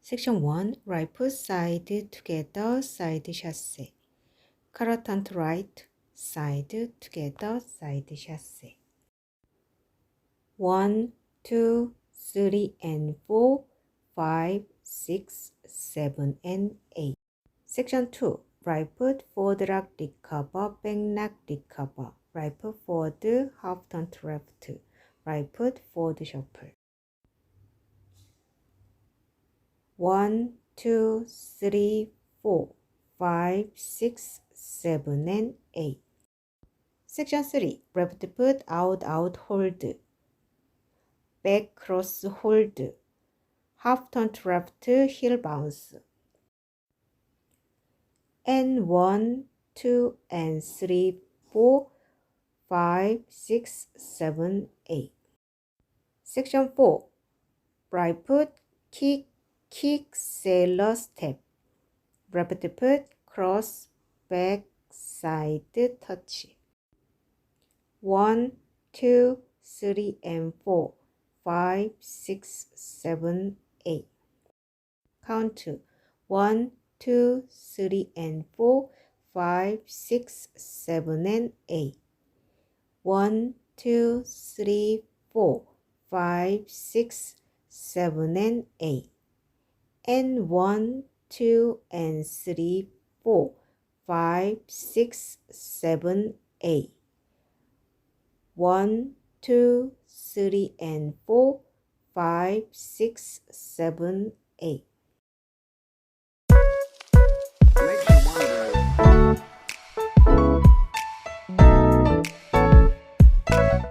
Section 1. Right foot side together, side chasse. Color turn to right, side together, side chasse. 1, 2, 3, and 4, 5, 6, 7, and 8. Section 2. Right foot forward lock recover, back lock recover. Right foot forward, half turn to left. Right foot forward shuffle. 1, 2, 3, 4, 5, 6, 7, and 8. Section 3. Left foot out, out, hold. Back cross, hold. Half turn to left, heel bounce. And 1, 2, and 3, 4, 5, 6, 7, 8. Section 4. Right foot, kick, kick, sailor step. Left foot, cross, back, side, touch. 1, 2, 3, and 4, 5, 6, 7, 8. Count to 1, 2, 3, and 4, 5, 6, 7, and 8. 1, 2, 3, 4, 5, 6, 7, and 8. And 1, 2, and 3, 4, 5, 6, 7, 8. 1, 2, 3, and 4, 5, 6, 7, 8.